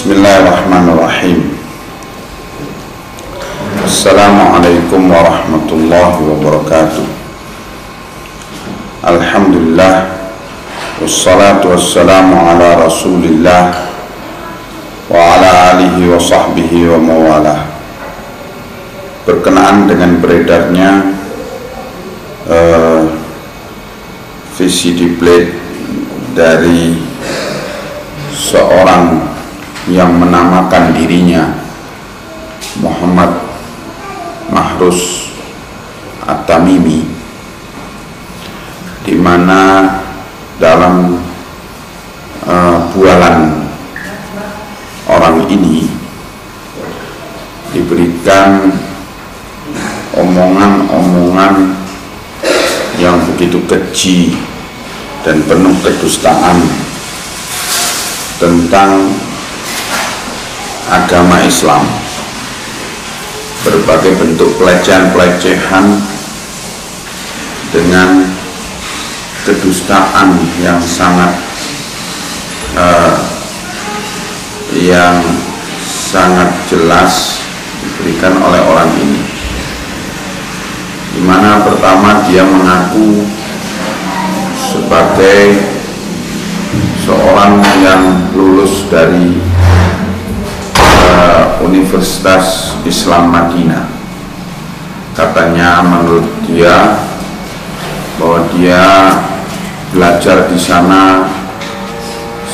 Bismillahirrahmanirrahim. Assalamualaikum warahmatullahi wabarakatuh. Alhamdulillah, wassalatu wassalamu ala rasulillah wa ala alihi wa sahbihi wa mawalah. Berkenaan dengan beredarnya VCD plate dari seorang yang menamakan dirinya Muhammad Mahruz At-Tamimi, di mana dalam bualan orang ini diberikan omongan-omongan yang begitu keji dan penuh kedustaan tentang agama Islam, berbagai bentuk pelecehan-pelecehan dengan kedustaan yang sangat jelas diberikan oleh orang ini, di mana pertama dia mengaku sebagai seorang yang lulus dari Universitas Islam Madinah. Katanya menurut dia bahwa dia belajar di sana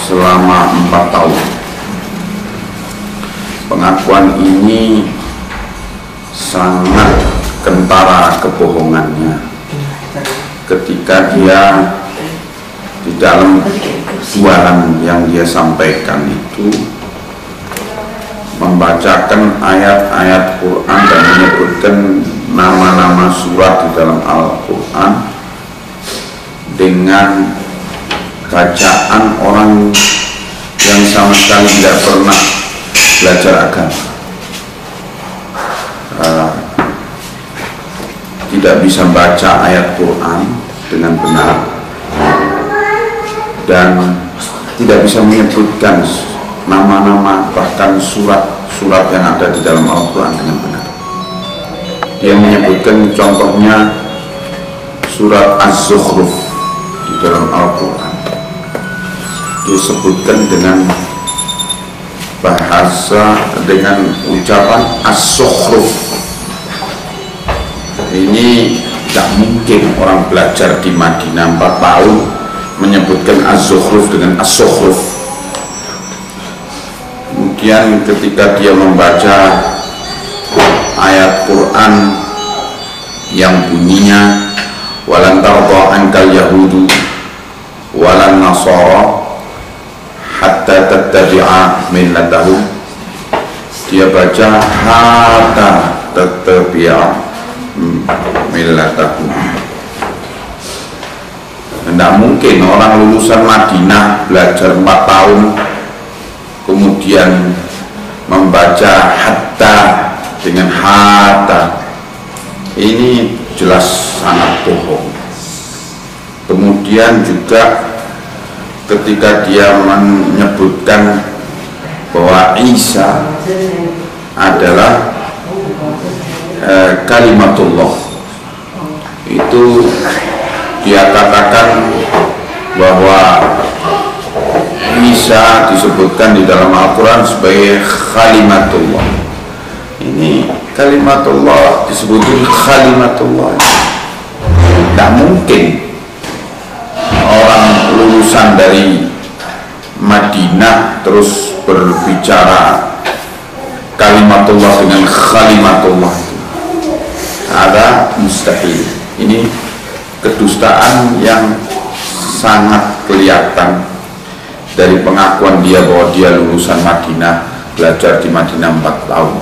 selama 4 tahun. Pengakuan ini sangat kentara kebohongannya ketika dia di dalam bualan yang dia sampaikan itu membacakan ayat-ayat Quran dan menyebutkan nama-nama surat di dalam Al-Quran dengan bacaan orang yang sama sekali tidak pernah belajar agama, tidak bisa baca ayat Quran dengan benar dan tidak bisa menyebutkan nama-nama bahkan surat-surat yang ada di dalam Al-Quran dengan benar. Dia menyebutkan contohnya surat Az-Zukhruf di dalam Al-Quran, dia sebutkan dengan bahasa, dengan ucapan Az-Zukhruf. Ini tidak mungkin orang belajar di Madinah 4 tahun menyebutkan Az-Zukhruf dengan Az-Zukhruf. Kemudian ketika dia membaca ayat Quran yang bunyinya walan tarda ankal yahudu walan nasara hatta tattabi'a millatahum, dia baca hatta tattabi'a millatahum. Tidak mungkin orang lulusan Madinah belajar 4 tahun kemudian membaca hatta dengan hatta. Ini jelas sangat bohong. Kemudian juga ketika dia menyebutkan bahwa Isa adalah kalimatullah, itu dia katakan bahwa Isa disebutkan di dalam Al-Quran sebagai kalimatullah. Ini kalimatullah disebutkan kalimatullah. Tidak mungkin orang lulusan dari Madinah terus berbicara kalimatullah dengan kalimatullah. Ada mustahil. Ini kedustaan yang sangat kelihatan dari pengakuan dia bahwa dia lulusan Madinah, belajar di Madinah 4 tahun.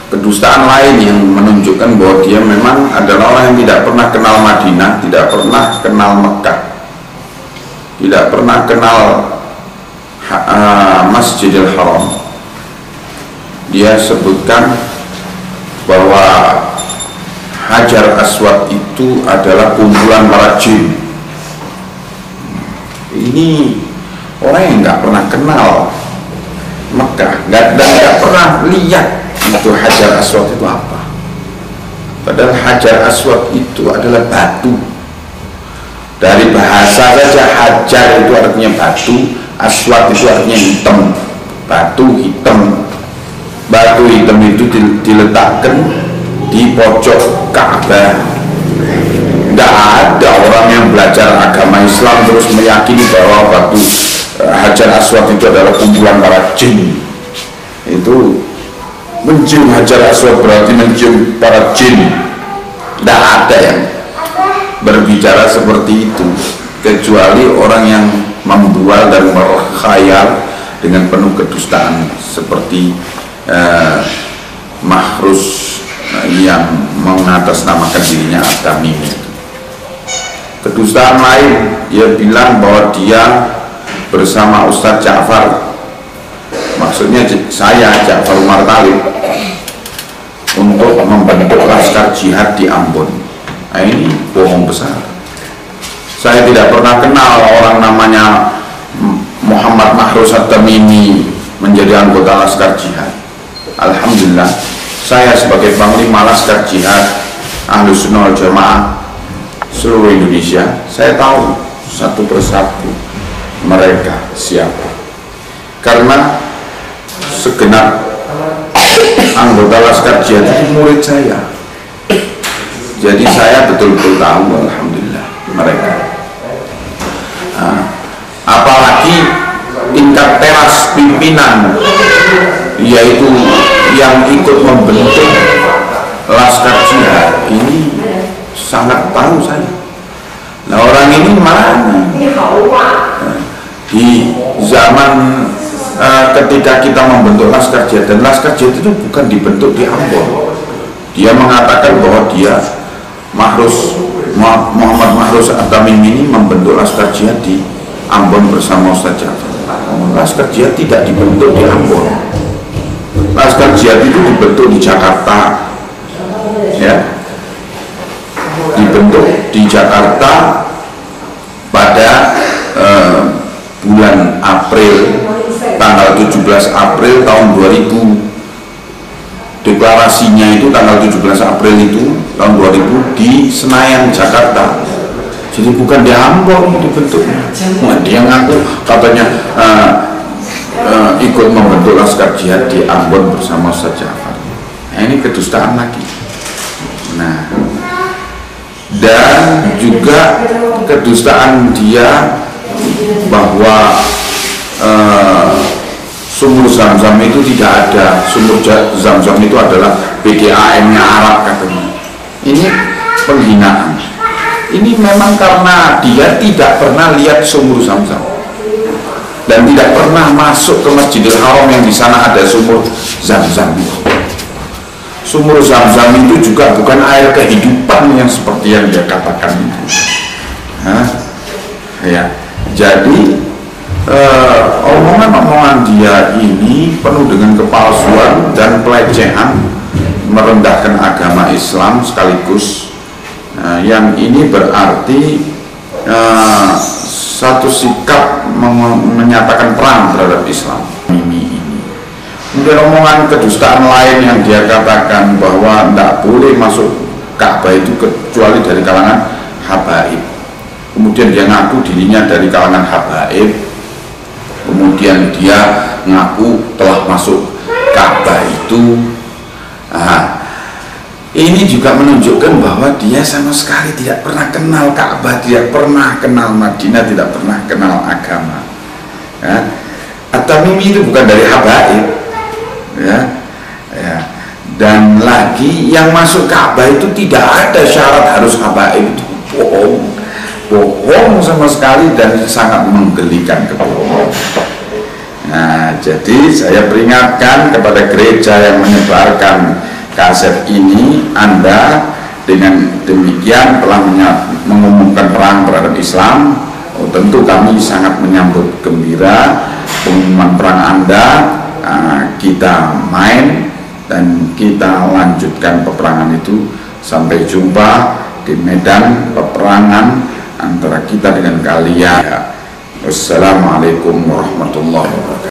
Kedustaan lain yang menunjukkan bahwa dia memang adalah orang yang tidak pernah kenal Madinah, tidak pernah kenal Mekah, tidak pernah kenal Masjidil Haram. Dia sebutkan bahwa Hajar Aswad itu adalah kumpulan para jin. Ini orang yang nggak pernah kenal Mekah, nggak pernah lihat itu Hajar Aswad itu apa. Padahal Hajar Aswad itu adalah batu. Dari bahasa saja hajar itu artinya batu, aswad itu artinya hitam, batu hitam. Batu hitam itu diletakkan di pojok Ka'bah. Nggak ada orang yang belajar agama Islam terus meyakini bahwa batu Hajar Aswad itu adalah kumpulan para jin. Itu mencium Hajar Aswad berarti mencium para jin. Nggak ada yang berbicara seperti itu, kecuali orang yang membual dan berkhayal dengan penuh kedustaan seperti Mahrus yang mengatasnamakan dirinya At-Tamimi. Kedustaan lain, dia bilang bahwa dia bersama Ustadz Ja'far, maksudnya saya Ja'far Umar Talib, untuk membentuk laskar jihad di Ambon. Nah, ini bohong besar. Saya tidak pernah kenal orang namanya Muhammad Mahrus At-Tamimi menjadi anggota laskar jihad. Alhamdulillah, saya sebagai panglima laskar jihad Ahlus Sunnah wal Jamaah seluruh Indonesia, saya tahu satu persatu mereka siapa. Karena segenap anggota laskar jihad itu murid saya. Jadi saya betul-betul tahu, alhamdulillah, mereka. Apalagi tingkat teras pimpinan, yaitu yang ikut membentuk laskar jihad, ini sangat tahu saya. Nah, orang ini mana? Di zaman ketika kita membentuk laskar jihad, dan laskar jihad itu bukan dibentuk di Ambon. Dia mengatakan bahwa dia Muhammad Mahrus At-Tamimi ini membentuk laskar jihad di Ambon bersama Ustaz Ja'far. Laskar jihad tidak dibentuk di Ambon. Laskar jihad itu dibentuk di Jakarta, ya, dibentuk di Jakarta pada bulan April, tanggal 17 April tahun 2000. Deklarasinya itu tanggal 17 April itu tahun 2000 di Senayan, Jakarta. Jadi bukan di Ambon dibentuknya. Nah, dia ngaku katanya ikut membentuk laskar jihad di Ambon bersama Ustaz Ja'far. Nah, ini kedustaan lagi. Nah, dan juga kedustaan dia bahwa sumur Zam-Zam itu tidak ada. Sumur Zam-Zam itu adalah BDAM-nya Arab katanya. Ini penghinaan. Ini memang karena dia tidak pernah lihat sumur Zam-Zam dan tidak pernah masuk ke Masjidil Haram yang di sana ada sumur Zam-Zam. Sumur Zam-Zam itu juga bukan air kehidupan yang seperti yang dia katakan itu. Ya, jadi omongan-omongan dia ini penuh dengan kepalsuan dan pelecehan, merendahkan agama Islam sekaligus. Yang ini berarti satu sikap menyatakan perang terhadap Islam. Ini kemudian omongan kedustaan lain yang dia katakan bahwa tidak boleh masuk Ka'bah itu kecuali dari kalangan habaib. Kemudian dia ngaku dirinya dari kalangan habaib. Kemudian dia ngaku telah masuk Ka'bah itu. Ini juga menunjukkan bahwa dia sama sekali tidak pernah kenal Ka'bah, tidak pernah kenal Madinah, tidak pernah kenal agama. At-Tamimi itu bukan dari habaib, ya. Dan lagi yang masuk Ka'bah itu tidak ada syarat harus habaib, itu bohong sama sekali dan sangat menggelikan kebohongan. Nah, jadi saya peringatkan kepada gereja yang menyebarkan kaset ini, Anda dengan demikian telah mengumumkan perang terhadap Islam. Tentu kami sangat menyambut gembira pengumuman perang Anda. Kita main dan kita lanjutkan peperangan itu sampai jumpa di medan peperangan antara kita dengan kalian. Wassalamualaikum warahmatullahi wabarakatuh.